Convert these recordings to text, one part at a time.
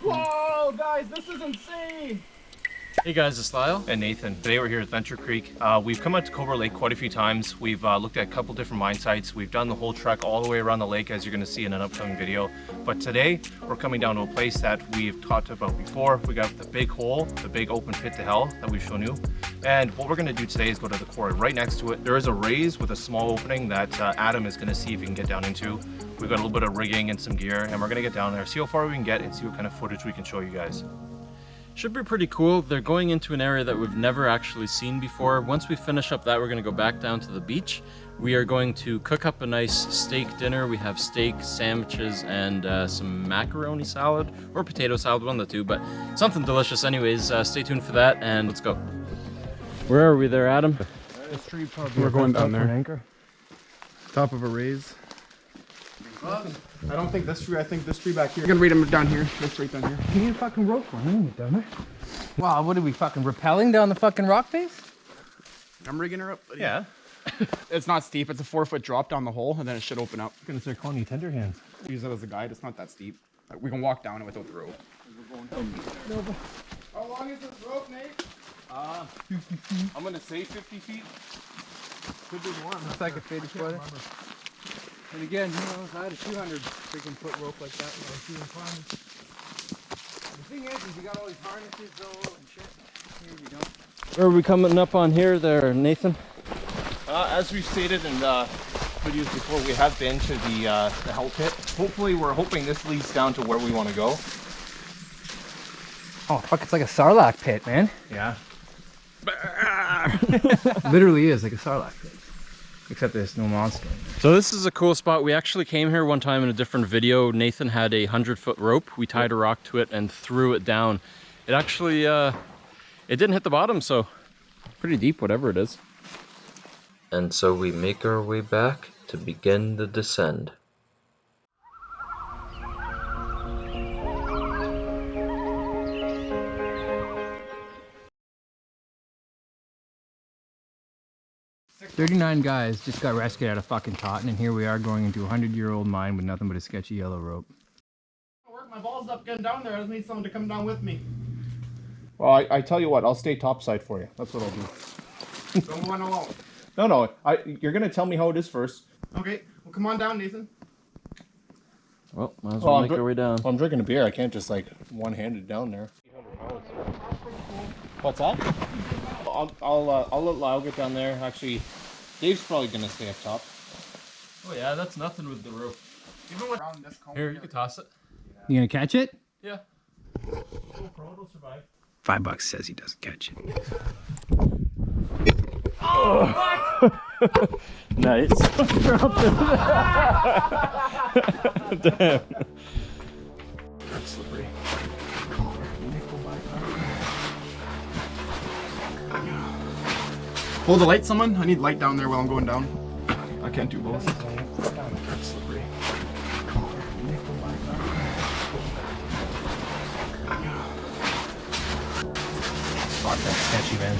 Whoa, guys, this is insane! Hey guys, it's Lyle and Nathan. Today we're here at Venture Creek. We've come out to Cobra Lake quite a few times. We've looked at a couple different mine sites. We've done the whole trek all the way around the lake, as you're going to see in an upcoming video. But today we're coming down to a place that we've talked about before. We got the big hole, the big open pit to hell that we've shown you. And what we're going to do today is go to the quarry. Right next to it, there is a raise with a small opening that Adam is going to see if he can get down into. We've got a little bit of rigging and some gear, and we're going to get down there, see how far we can get, and see what kind of footage we can show you guys. Should be pretty cool. They're going into an area that we've never actually seen before. Once we finish up that, we're going to go back down to the beach. We are going to cook up a nice steak dinner. We have steak, sandwiches, and some macaroni salad or potato salad, one of the two, but something delicious anyways. Stay tuned for that, and let's go. Where are we there, Adam? This tree probably. We're going down there. Anchor. Top of a raise. I don't think this tree. I think this tree back here. You're gonna read them down here. This right down here. You need a fucking rope for him, down there. Wow, what are we fucking rappelling down the fucking rock face? I'm rigging her up. Buddy. Yeah. It's not steep. It's a 4-foot drop down the hole, and then it should open up. I'm gonna start calling you tender hands. Use it as a guide. It's not that steep. Like, we can walk down it without the rope. How long is this rope, Nate? 50 feet. I'm gonna say 50 feet. Could be more. It's like a 50 footer. And again, who knows, I had a 200 freaking foot rope like that when I was doing climbing. The thing is you got all these harnesses though and shit. Here we go. Where are we coming up on here there, Nathan? As we've stated in videos before, we have been to the hell pit. Hopefully, we're hoping this leads down to where we want to go. Oh fuck, it's like a sarlacc pit, man. Yeah. Literally is like a sarlacc pit. Except there's no monster. So this is a cool spot. We actually came here one time in a different video. Nathan had a 100-foot rope. We tied a rock to it and threw it down. It actually, it didn't hit the bottom, so pretty deep, whatever it is. And so we make our way back to begin the descent. "39 guys just got rescued out of fucking Taunton, and here we are going into a 100-year-old mine with nothing but a sketchy yellow rope." I'll work my balls up getting down there. I just need someone to come down with me. Well, I tell you what, I'll stay topside for you. That's what I'll do. Don't run alone. No, you're gonna tell me how it is first. Okay, well come on down, Nathan. Well, might as well make our way down. Well, I'm drinking a beer. I can't just like one-handed down there. What's that? I'll let Lyle get down there. Actually, Dave's probably gonna stay up top. Oh yeah, that's nothing with the rope. Even with around this cone Here, you can toss it. You gonna catch it? Yeah. GoPro, it'll survive. $5 says he doesn't catch it. Nice. Damn. That's slippery. Hold the light, someone. I need light down there while I'm going down. I can't do both. That's slippery. Fuck, that's sketchy, man.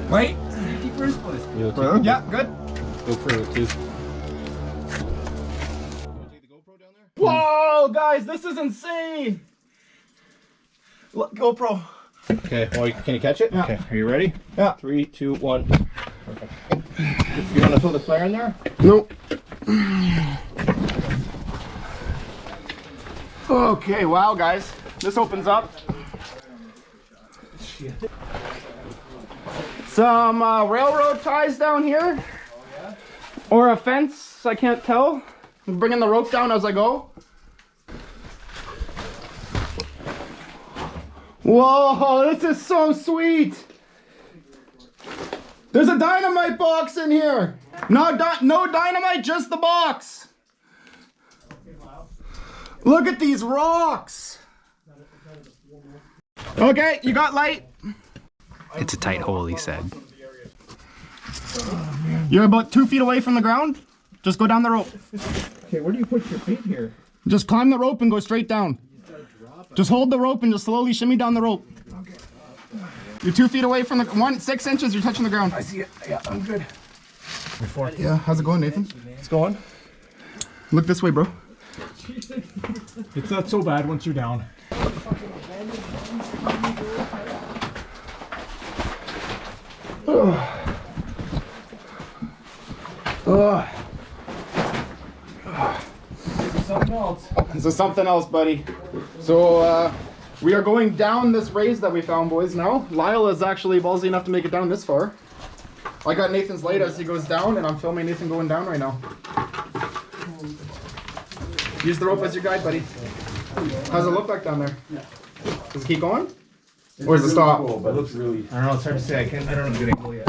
Wait! Safety first, boys. Yeah, good. Go for it too. Take the GoPro down there? Whoa, guys, this is insane. Look, GoPro. Okay. Well, can you catch it? Yeah. Okay. Are you ready? Yeah. 3, 2, 1. Perfect. You want to throw the flare in there? Nope. Okay, wow, guys. This opens up. Some railroad ties down here. Or a fence, I can't tell. I'm bringing the rope down as I go. Whoa, this is so sweet. There's a dynamite box in here. No dynamite, just the box. Look at these rocks. Okay, you got light? It's a tight hole, he said. You're about 2 feet away from the ground. Just go down the rope. Okay, where do you put your feet here? Just climb the rope and go straight down. Just hold the rope and just slowly shimmy down the rope. You're 2 feet away from the 6 inches. You're touching the ground. I see it. Yeah, I'm good. Yeah, how's it going, Nathan? It's going. Look this way, bro. It's not so bad once you're down. Something else. This is something else, buddy. So we are going down this raise that we found, boys. Now Lyle is actually ballsy enough to make it down this far. I got Nathan's light as he goes down, and I'm filming Nathan going down right now. Use the rope as your guide, buddy. How's it look like down there? Does it keep going? Or does it stop? Cool, but it looks really. I don't know. It's hard to say. I don't have a good angle yet.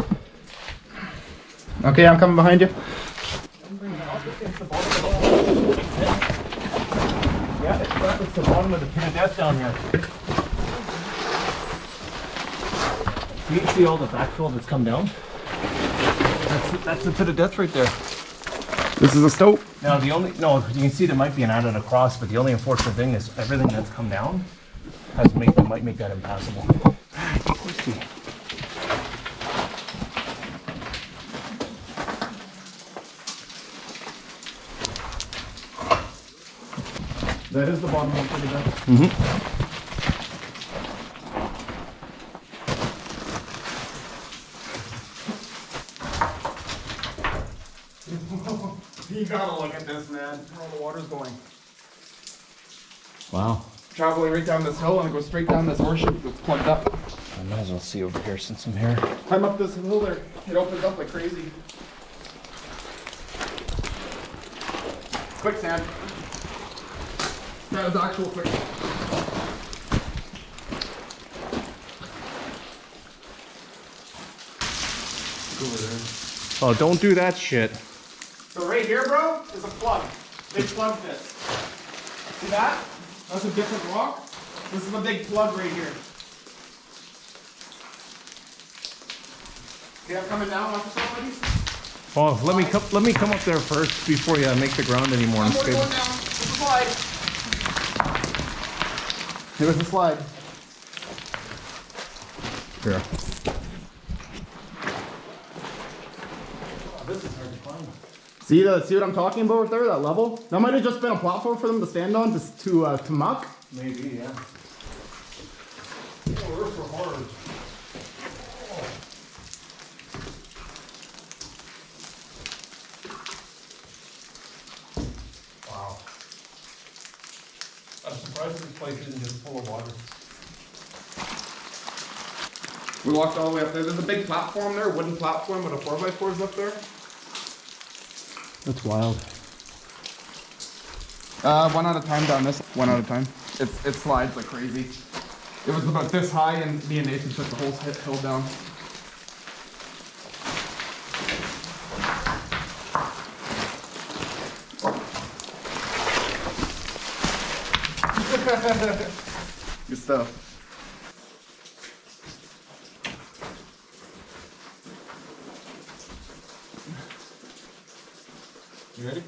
Okay, I'm coming behind you. Yeah, it's the bottom of the pit of death down here. Do you see all the backfill that's come down? That's the pit of death right there. This is a stope. Now you can see there might be an added across, but the only unfortunate thing is everything that's come down might make that impassable. That is the bottom of the death. You gotta look at this, man. Where all the water's going. Wow. Traveling right down this hill and it goes straight down this horseshoe that's plugged up. I might as well see over here since I'm here. Climb up this hill there. It opens up like crazy. Quicksand. That was actual quicksand. Oh, don't do that shit. So right here, bro, is a plug. They plugged this. See that? That's a different rock. This is a big plug right here. Okay, I'm coming down. Watch yourself, buddy. Oh, let me come up there first before you make the ground anymore. I'm going down. There's a slide. There's a slide. Here. See what I'm talking about right there? That level? That might have just been a platform for them to stand on to muck. Maybe, yeah. Oh, we're so hard. Wow. I'm surprised this place isn't just full of water. We walked all the way up there. There's a big platform there, wooden platform with a 4x4s up there. That's wild. One at a time down this. One at a time. It slides like crazy. It was about this high, and me and Nathan took the whole hill down. Good stuff. You ready?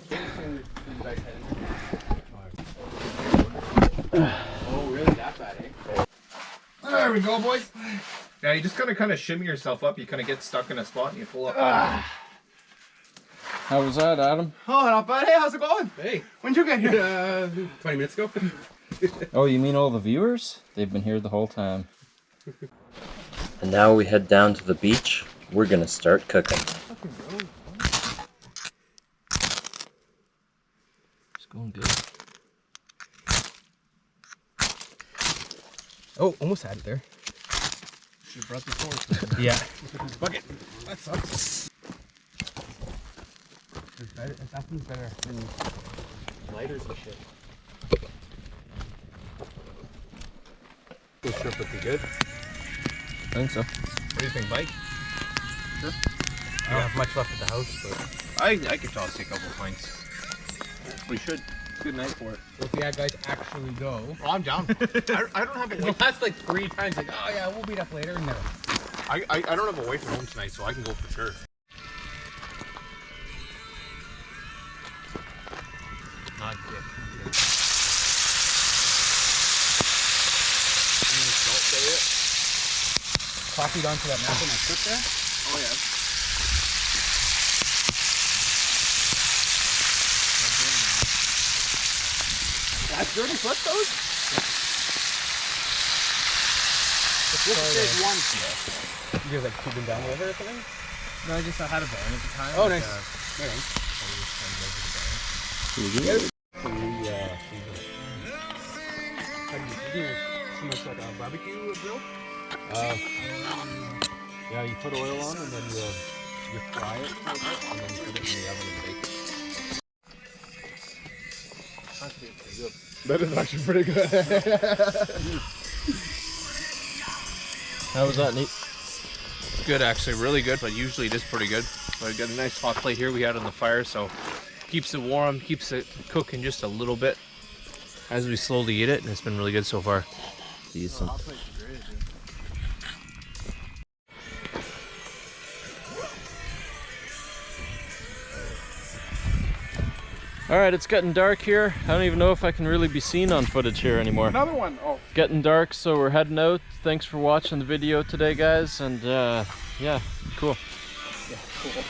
Oh, really? That bad, eh? There we go, boys. Yeah, you just kind of shimmy yourself up. You kind of get stuck in a spot and you pull up. How was that, Adam? Oh, not bad. Hey, how's it going? Hey. When'd you get here? 20 minutes ago. Oh, you mean all the viewers? They've been here the whole time. And now we head down to the beach. We're gonna start cooking. It's going good. Oh, almost had it there. You brought the fork. Yeah. Fuck it. That sucks. That thing's better than lighters and shit. This trip would be good. I think so. What do you think, Mike? Sure. I don't have much left at the house, but I could toss you a couple pints. We should. Good night for it. if the guys actually go. Oh, I'm down. I don't have a The last like 3 times, like, oh yeah, we'll meet up later. No. I don't have a away from home tonight, so I can go for sure. Not good. copied onto that map when I put there. Oh yeah. That's 30 foot those? This is one. You guys like tubing down the river or something? No, I had a van at the time. Oh, nice. So much like a barbecue grill? Yeah, you put oil on and then you fry it for a bit and then you put it in the oven and bake it. That is actually pretty good. How was that, Nate? It's good actually, really good, but usually it is pretty good. But we got a nice hot plate here we had on the fire, so keeps it warm, keeps it cooking just a little bit as we slowly eat it, and it's been really good so far. Decent. Alright, it's getting dark here. I don't even know if I can really be seen on footage here anymore. Another one. Oh. Getting dark, so we're heading out. Thanks for watching the video today, guys, and yeah, cool. Yeah, cool.